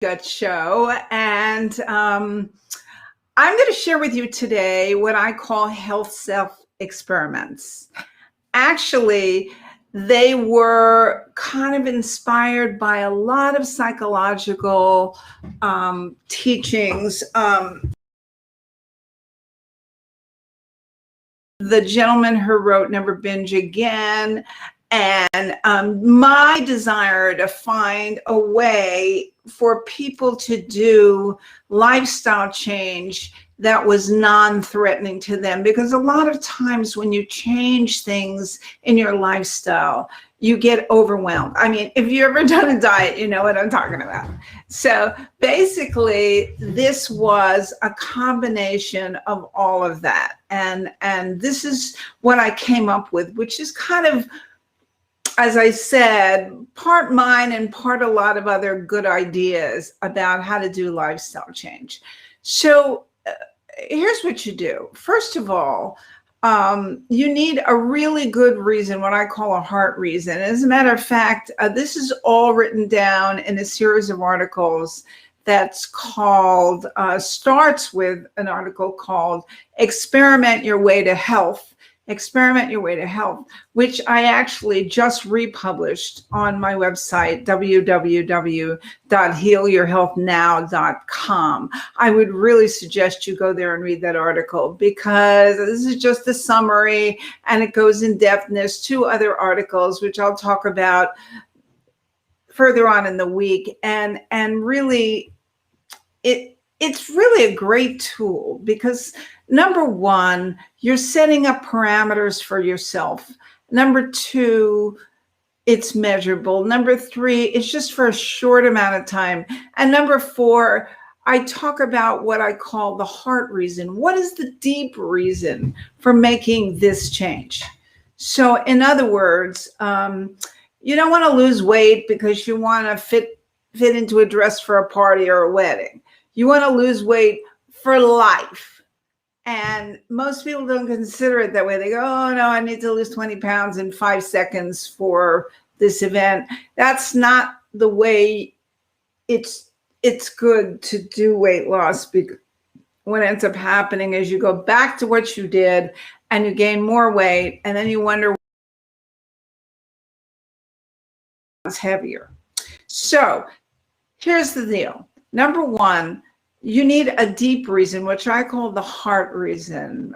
Gut Show, and I'm going to share with you today what I call health self experiments. Actually, they were kind of inspired by a lot of psychological teachings. The gentleman who wrote Never Binge Again, and my desire to find a way for people to do lifestyle change that was non-threatening to them. Because a lot of times when you change things in your lifestyle, you get overwhelmed. I mean, if you've ever done a diet, you know what I'm talking about. So basically, this was a combination of all of that. And this is what I came up with, which is kind of, as I said, part mine and part a lot of other good ideas about how to do lifestyle change. So here's what you do. First of all, you need a really good reason, what I call a heart reason. As a matter of fact, this is all written down in a series of articles that's called, starts with an article called Experiment Your Way to Health. Experiment Your Way to Health, which I actually just republished on my website, www.healyourhealthnow.com. I would really suggest you go there and read that article, because this is just a summary and it goes in depth. And there's two other articles, which I'll talk about further on in the week. And really, it's really a great tool, because number one, you're setting up parameters for yourself. Number two, it's measurable. Number three, it's just for a short amount of time. And number four, I talk about what I call the heart reason. What is the deep reason for making this change? So in other words, you don't want to lose weight because you want to fit into a dress for a party or a wedding. You want to lose weight for life. And most people don't consider it that way. They go, oh, no, I need to lose 20 pounds in 5 seconds for this event. That's not the way it's good to do weight loss. Because what ends up happening is you go back to what you did and you gain more weight, and then you wonder what's heavier. So here's the deal. Number one, you need a deep reason, which I call the heart reason.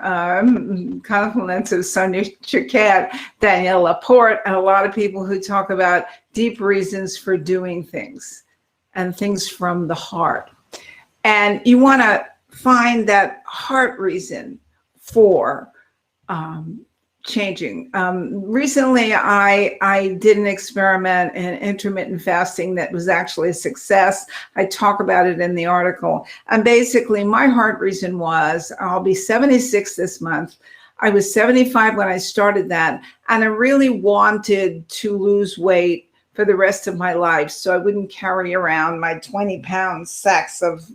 Compliments of Sonia Choquette, Danielle Laporte, and a lot of people who talk about deep reasons for doing things and things from the heart. And you want to find that heart reason for changing. Recently, I did an experiment in intermittent fasting that was actually a success. I talk about it in the article. And basically, my heart reason was, I'll be 76 this month. I was 75 when I started that. And I really wanted to lose weight for the rest of my life, so I wouldn't carry around my 20-pound sacks of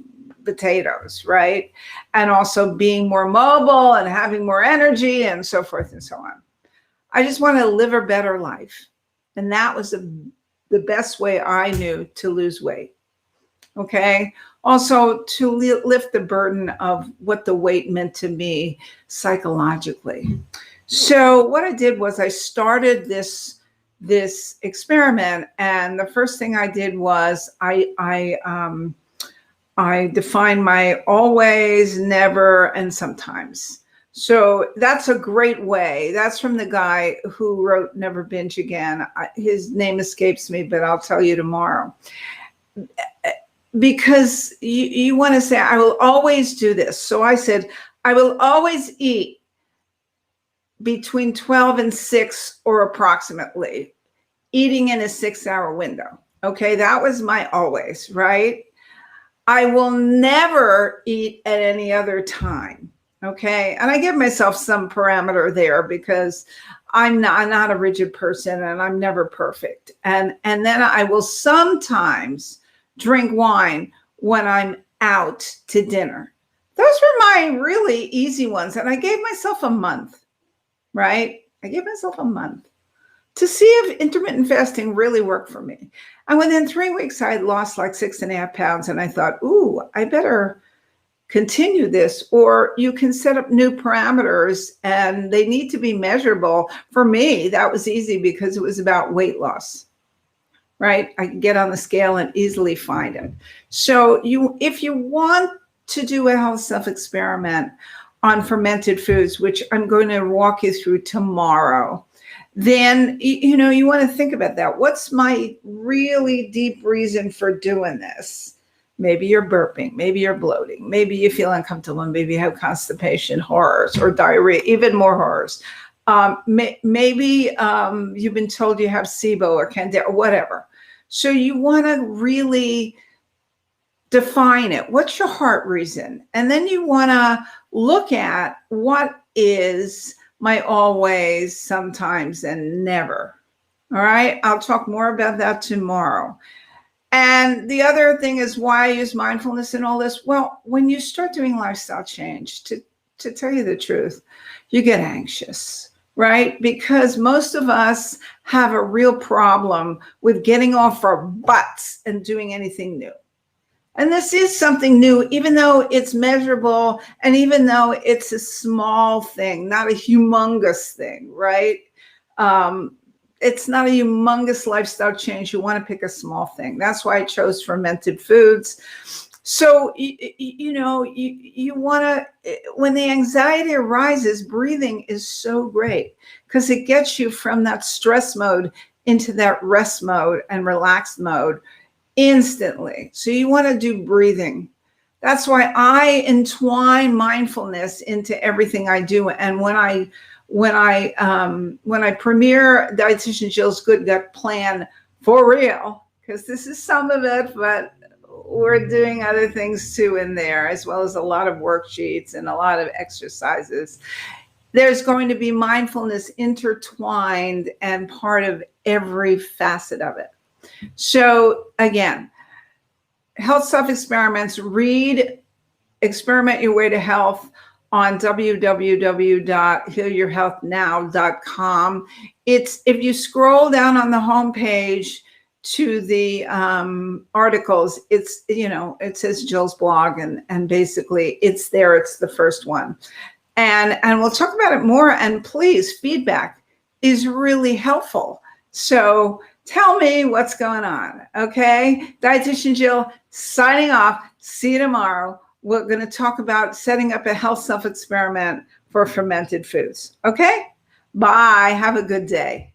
potatoes, right? And also being more mobile and having more energy and so forth and so on. I just want to live a better life. And that was the best way I knew to lose weight. Okay. Also, to lift the burden of what the weight meant to me psychologically. So what I did was I started this experiment, and the first thing I did was I define my always, never, and sometimes. So that's a great way. That's from the guy who wrote Never Binge Again. His name escapes me, but I'll tell you tomorrow. Because you want to say, I will always do this. So I said, I will always eat between 12 and 6 or approximately, eating in a 6-hour window. Okay, that was my always, right? I will never eat at any other time. Okay. And I give myself some parameter there, because I'm not a rigid person and I'm never perfect. And then I will sometimes drink wine when I'm out to dinner. Those were my really easy ones. And I gave myself a month, right? I gave myself a month to see if intermittent fasting really worked for me. And within 3 weeks, I had lost like 6.5 pounds. And I thought, ooh, I better continue this. Or you can set up new parameters and they need to be measurable. For me, that was easy because it was about weight loss, right? I can get on the scale and easily find it. So if you want to do a health self-experiment on fermented foods, which I'm going to walk you through tomorrow, then you want to think about that. What's my really deep reason for doing this? Maybe you're burping, maybe you're bloating, maybe you feel uncomfortable, and maybe you have constipation, horrors, or diarrhea, even more horrors. Maybe you've been told you have SIBO or Candida or whatever. So you want to really define it. What's your heart reason? And then you want to look at what is my always, sometimes, and never. All right. I'll talk more about that tomorrow. And the other thing is why I use mindfulness in all this. Well, when you start doing lifestyle change, to tell you the truth, you get anxious, right? Because most of us have a real problem with getting off our butts and doing anything new. And this is something new, even though it's measurable and even though it's a small thing, not a humongous thing, right? It's not a humongous lifestyle change. You want to pick a small thing. That's why I chose fermented foods. So, you want to, when the anxiety arises, breathing is so great because it gets you from that stress mode into that rest mode and relaxed mode instantly. So you want to do breathing. That's why I entwine mindfulness into everything I do. And when I premiere Dietitian Jill's Good Gut Plan for real, because this is some of it, but we're doing other things too in there, as well as a lot of worksheets and a lot of exercises. There's going to be mindfulness intertwined and part of every facet of it. So again, health self-experiments, read Experiment Your Way to Health on www.healyourhealthnow.com. If you scroll down on the homepage to the articles, it says Jill's blog, and basically it's there. It's the first one. And we'll talk about it more. And please, feedback is really helpful. So tell me what's going on. Okay. Dietitian Jill signing off. See you tomorrow. We're going to talk about setting up a health self-experiment for fermented foods. Okay. Bye. Have a good day.